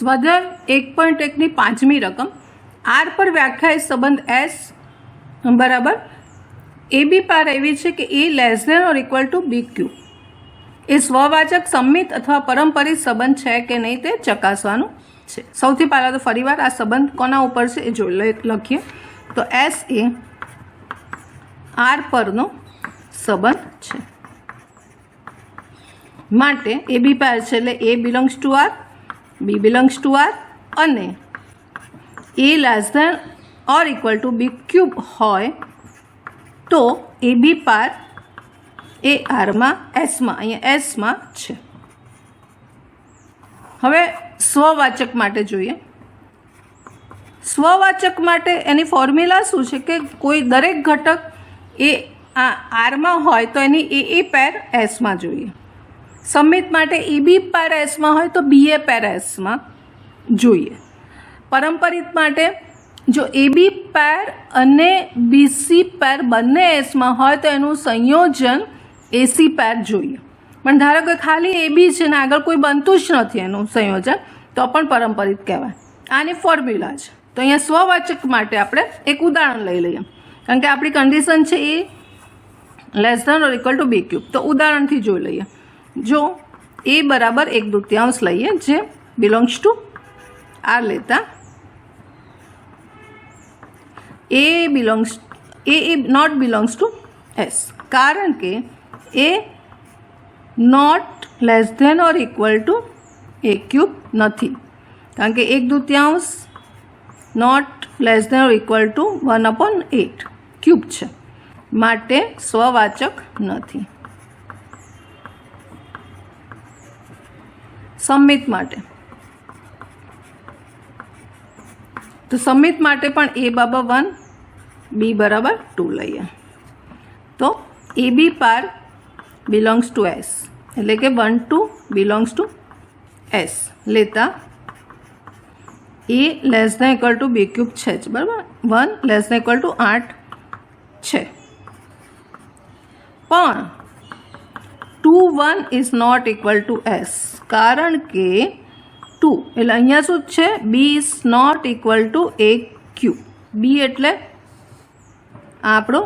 સ્વાધ્યાય 1.1 ની 5મી રકમ આર પર વ્યાખ્યાયિત સંબંધ એસ બરાબર એ બી પાર એવી છે કે A less than or equal to B cube એ સ્વવાચક સંમિત અથવા પરંપરિત સંબંધ છે કે નહીં તે ચકાસવાનું છે. સૌથી પહેલાં તો ફરીવાર આ સંબંધ કોના ઉપર છે એ જોઈ લખીએ તો એસ એ આર પરનો સંબંધ છે માટે એ બી પાર છે એટલે A belongs to R B belongs to R અને A less than or equal to B cube હોય તો એ બી પાર એ આરમાં એસમાં અહીંયા એસમાં છે. હવે સ્વવાચક માટે જોઈએ. સ્વવાચક માટે એની ફોર્મ્યુલા શું છે કે કોઈ દરેક ઘટક એ આ આરમાં હોય તો એની એ પેર એસમાં જોઈએ. સંમિત માટે એ બી પેર એસમાં હોય તો બી એ પેર એસમાં જોઈએ. પરંપરિત માટે જો એ બી પેર અને બીસી પેર બંને એસમાં હોય તો એનું સંયોજન એસી પેર જોઈએ. પણ ધારો કે ખાલી એ બી છે ને આગળ કોઈ બનતું જ નથી એનું સંયોજન તો પણ પરંપરિત કહેવાય. આની ફોર્મ્યુલા છે. તો અહીંયા સ્વવાચક માટે આપણે એક ઉદાહરણ લઈ લઈએ કારણ કે આપણી કન્ડિશન છે A less than or equal to B cube. તો ઉદાહરણથી જોઈ લઈએ. જો એ બરાબર 1/2 લઈએ જે બિલોંગ્સ ટુ આર લેતા A not belongs to S કારણ કે A not less than or equal to A cube નથી કારણ કે 1/2 not less than or equal to 1/8 cube છે માટે સ્વવાચક નથી. સંમિત માટે તો સંમિત માટે પણ એ બરાબર 1 બી બરાબર 2 લઈએ તો એ બી પાર બિલોંગ્સ ટુ એસ એટલે કે 1 2 બિલોંગ્સ ટુ એસ લેતા A less than equal to B cube છે જ બરાબર 1 લેસ ધેન ઇક્વલ ટુ 8 છે પણ 2 1 is not equal to S કારણ કે 2 એટલે અહીંયા શું છે B is not equal to A cube. B એટલે આપણો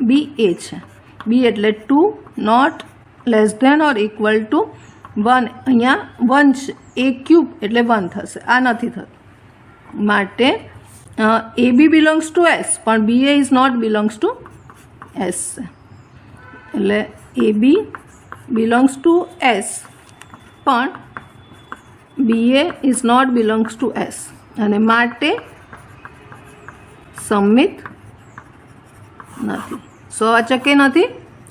બી એ છે બી એટલે 2 not less than or equal to 1 અહીંયા 1 છે એ ક્યુબ એટલે 1 થશે આ નથી થતું માટે A B belongs to S પણ B A is not belongs to S એટલે A B belongs to S પણ B A is not belongs to S અને માટે સંમિત નથી. સ્વવાચકે નથી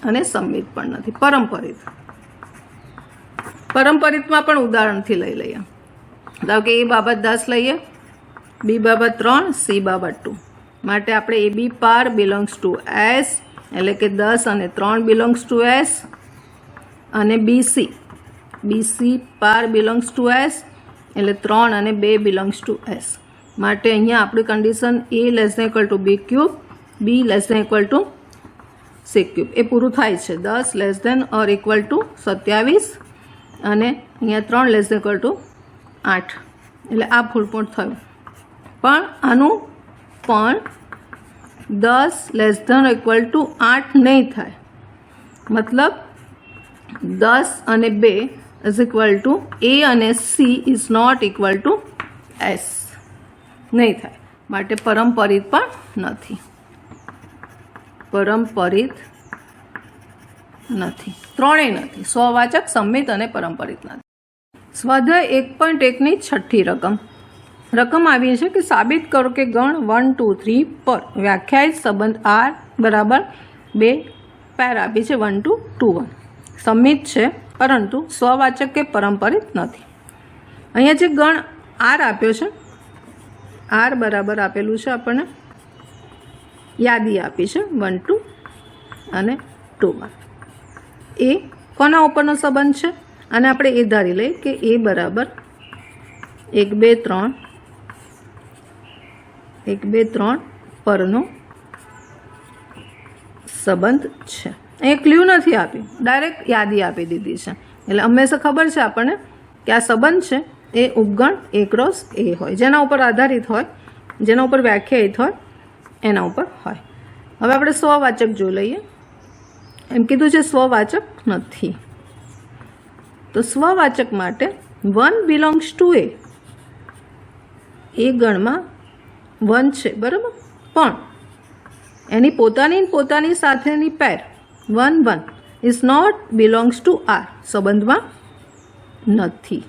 અને સંમિત પણ નથી. પરંપરિતમાં પણ ઉદાહરણથી લઈ લઈએ. ધારો કે એ બાબત 10 લઈએ બી બાબત 3 સી બાબત 2 માટે આપણે એ બી પાર બિલોંગ્સ ટુ એસ એટલે કે 10 અને 3 બિલોંગ્સ ટુ એસ અને બીસી પાર બિલોંગ્સ ટુ એસ એટલે 3 અને 2 બિલોંગ્સ ટુ એસ માટે અહીંયા આપણી condition A less than equal to B cube B less than equal to C cube એ પૂરું થાય છે. 10 less than or equal to 27 અને અહીંયા 3 લેસ ધેન ઇક્વલ ટુ 8 એટલે આ ફૂલપૂર્ણ થયું. પણ આનું પણ 10 લેસ ધેન ઇક્વલ ટુ 8 નહીં થાય મતલબ 10 અને 2 ઇઝ ઇક્વલ ટુ એ અને c is not equal to s નહીં થાય માટે પરંપરિત પણ નથી. ત્રણેય નથી. સ્વવાચક સંમિત અને પરંપરિત નથી. સ્વાધ્યાય 1.1 ની 6ઠી રકમ આવી છે કે સાબિત કરો કે ગણ 1 2 3 પર વ્યાખ્યાયિત સંબંધ આર બરાબર 2 પેર આપી છે 1 2 2 1 સંમિત છે પરંતુ સ્વવાચક કે પરંપરિત નથી. અહીંયા જે ગણ આર આપ્યો છે આર બરાબર આપેલું છે આપણને યાદી આપી છે 1 2 અને 2 1 એ કોના ઉપરનો સંબંધ છે અને આપણે એ ધારી લઈએ કે એ બરાબર 1 2 3 પરનો સંબંધ છે. અહીંયા ક્લ્યુ નથી આપી ડાયરેક્ટ યાદી આપી દીધી છે એટલે હંમેશા ખબર છે આપણને કે આ સંબંધ છે એ ઉપગણ A ક્રોસ A હોય, જેના ઉપર આધારિત હોય, જેના ઉપર વ્યાખ્યાયિત હોય એના ઉપર હોય. હવે આપણે સ્વવાચક જોઈ લઈએ. એમ કીધું છે સ્વવાચક નથી, તો સ્વવાચક માટે 1 બિલોંગ્સ ટુ A. એ ગણમાં 1 છે, બરાબર, પણ એની પોતાની સાથેની pair 1 1 is not belongs to R, સંબંધમાં નથી,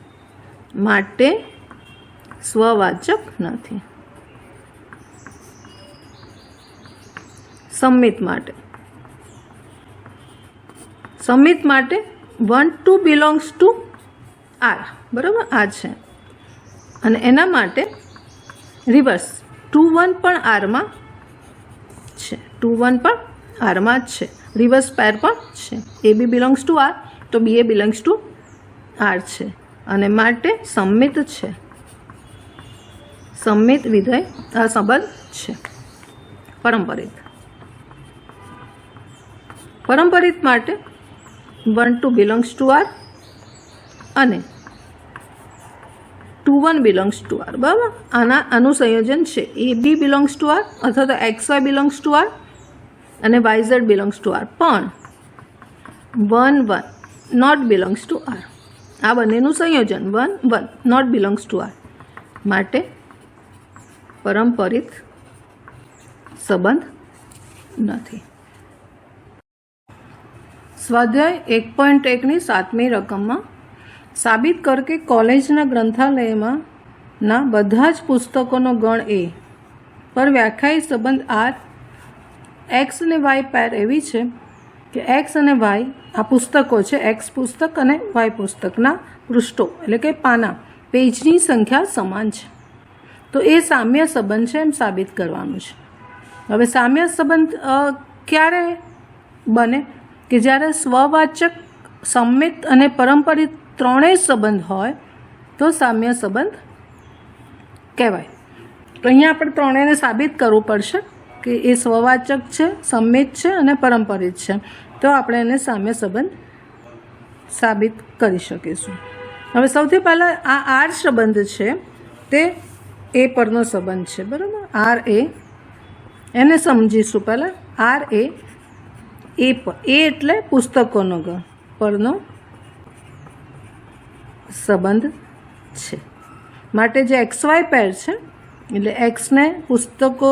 માટે સ્વવાચક નથી. સંમિત માટે 1 2 બિલોંગ્સ ટુ R, બરાબર, આ છે. અને એના માટે રિવર્સ 2 1 પણ આરમાં છે, 2 1 પણ આરમાં જ છે, રિવર્સ પેર પણ છે. AB બિલોંગ્સ ટુ R, તો BA બિલોંગ્સ ટુ R છે, અને માટે સંમિત છે, સંમિત વિધેય સંબંધ છે. પરંપરિત માટે 1 2 બિલોંગ્સ ટુ R અને 2 1 બિલોંગ્સ ટુ R, બરાબર. આનું સંયોજન છે AB બિલોંગ્સ ટુ R અથવા તો XY બિલોંગ્સ ટુ R અને YZ બિલોંગ્સ ટુ R, પણ 1 1 નોટ બિલોંગ્સ ટુ R. આ બંનેનું સંયોજન 1 1 નોટ બિલોંગ્સ ટુ R, માટે પરંપરિત સંબંધ નથી. સ્વાધ્યાય 1.1ની 7મી રકમમાં સાબિત કર કે કોલેજના ગ્રંથાલયમાં ના બધા જ પુસ્તકોનો ગણ A પર વ્યાખ્યાયિત સંબંધ R X અને Y પેર એવી છે કે X અને Y આ પુસ્તકો છે, X પુસ્તક અને Y પુસ્તકના પૃષ્ઠો એટલે કે પાના, પેજની સંખ્યા સમાન છે. તો એ સામ્ય સંબંધ છે એમ સાબિત કરવાનું છે. હવે સામ્ય સંબંધ ક્યારે બને કે જ્યારે સ્વવાચક, સંમિત અને પરંપરિત ત્રણેય સંબંધ હોય તો સામ્ય સંબંધ કહેવાય. તો અહીંયા આપણે ત્રણેયને સાબિત કરવું પડશે કે એ સ્વવાચક છે, સંમિત છે અને પરંપરિત છે, તો આપણે એને સામ્ય સંબંધ સાબિત કરી શકીશું. હવે સૌથી પહેલાં આ R સંબંધ છે તે A પરનો સંબંધ છે, બરાબર. R A એને સમજીશું પહેલાં. R A પર, A એટલે પુસ્તકોનો ગણ પરનો સંબંધ છે, માટે જે XY પેર છે એટલે Xને પુસ્તકો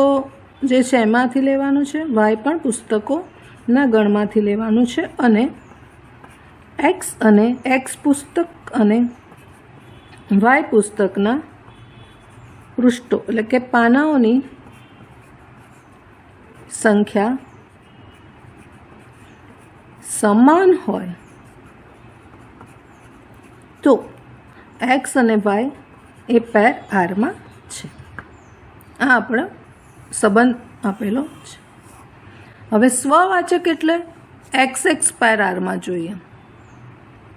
જે છે એમાંથી લેવાનું છે, Y પણ પુસ્તકોના ગણમાંથી લેવાનું છે, અને X અને X પુસ્તક અને Y પુસ્તકના પૃષ્ઠો એટલે કે પાનાઓની સંખ્યા સમાન હોય તો X અને Y એ પેર આરમાં છે. આ આપણો સંબંધ આપેલો છે. હવે સ્વવાચક એટલે XX પેર આરમાં જોઈએ.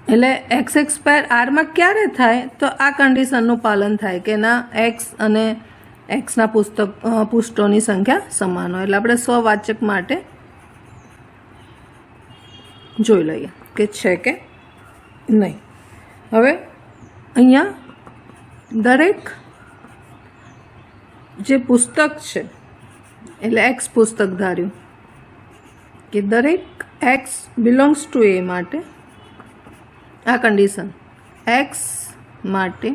એટલે XX પેર આરમાં ક્યારે થાય તો આ કન્ડિશનનું પાલન થાય કે ના X અને Xના પૃષ્ઠોની સંખ્યા સમાન હોય. એટલે આપણે સ્વવાચક માટે જોઈ લઈએ કે છે કે નહીં. હવે અહીંયા દરેક જે પુસ્તક છે એટલે X પુસ્તક ધાર્યું કે દરેક X બિલોંગ્સ ટુ A માટે આ કન્ડિશન X માટે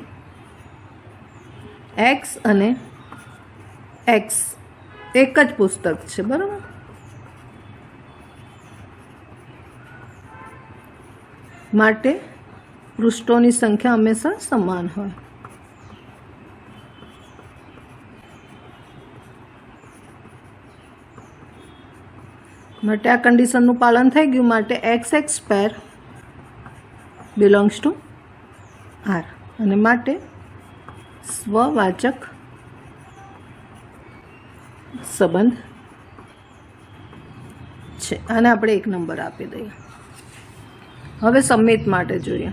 X અને X એક જ પુસ્તક છે, બરાબર. માટે પૃષ્ઠોની સંખ્યા હંમેશા સમાન હોય. માટે આ કન્ડિશનનું પાલન થઈ ગયું, માટે XX pair belongs to R અને માટે સ્વવાચક સંબંધ છે. આને આપણે 1 નંબર આપી દઈએ. હવે સંમિત માટે જોઈએ.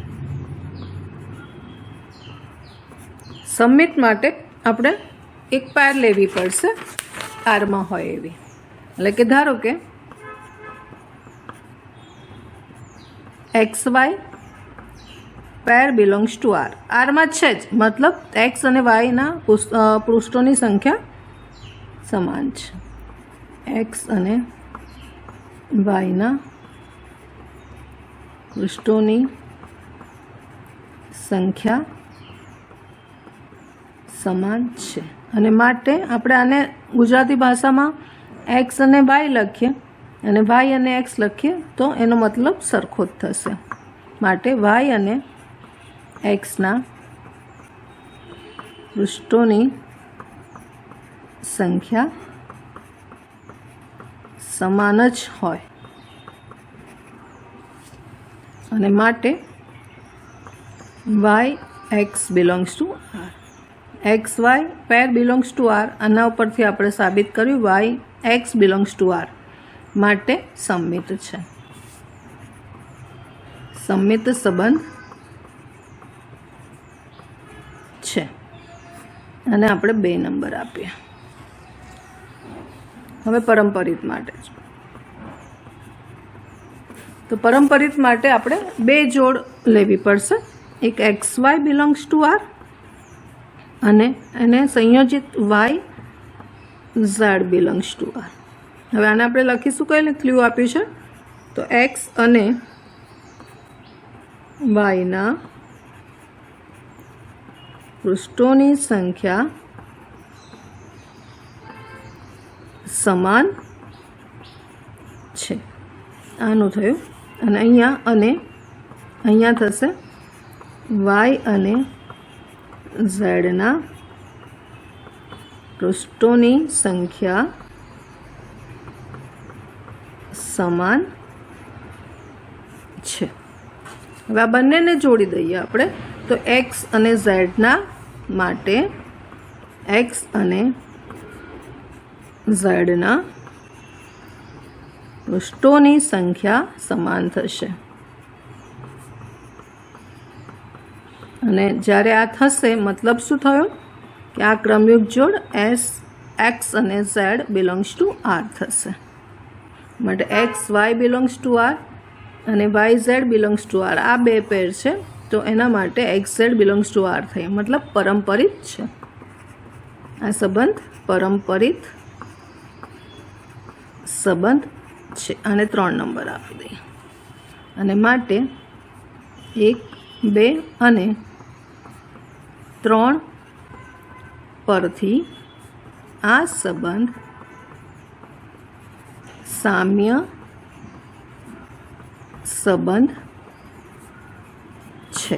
સંમિત માટે આપણે એક પેર લેવી પડશે આરમાં હોય એવી. એટલે કે ધારો કે XY pair belongs to R. આરમાં છે જ, મતલબ એક્સ અને વાયના પૃષ્ઠોની સંખ્યા સમાન છે. એક્સ અને વાયના પૃષ્ઠોની સંખ્યા સમાન છે અને માટે આપણે આને ગુજરાતી ભાષામાં એક્સ અને વાય લખીએ અને વાય અને એક્સ લખીએ તો એનો મતલબ સરખો જ થશે. માટે વાય અને એક્સના પૃષ્ઠોની સંખ્યા સમાન જ હોય અને માટે y x belongs to r. X y pair belongs to r. આના ઉપરથી આપણે સાબિત કર્યું y x belongs to r, માટે સમમિત છે. સમમિત સંબંધ છે અને આપણે 2 નંબર આપીએ. હવે પરંપરિત માટે તો પરંપરિત માટે આપણે 2 જોડ લેવી પડશે. એક x Y belongs to R અને એને સંયોજિત y Z belongs to r. હવે આને આપણે લખીશું, કઈ ક્લ્યુ આપ્યું છે તો એક્સ અને વાયના પૃષ્ઠોની સંખ્યા સમાન છે. આનું થયું અને અહીંયા થશે વાય અને ઝેડના પૃષ્ઠોની સંખ્યા સમાન છે. હવે આ બંનેને જોડી દઈએ આપણે તો એક્સ અને ઝેડના માટે એક્સ અને ઝેડના પૃષ્ઠોની સંખ્યા સમાન થશે અને જ્યારે આ થશે મતલબ શું થયો કે આ ક્રમયુક્ત જોડ એક્સ અને ઝેડ બિલોંગ્સ ટુ આર થશે. માટે X Y belongs to R અને Y Z belongs to R, આ 2 પેર છે તો એના માટે X Z belongs to R થઈ, મતલબ પરંપરિત છે. આ સંબંધ પરંપરિત સંબંધ છે. આને 3 નંબર આપી દઈએ અને માટે 1, 2 અને 3 પરથી આ સંબંધ સામ્ય સંબંધ છે.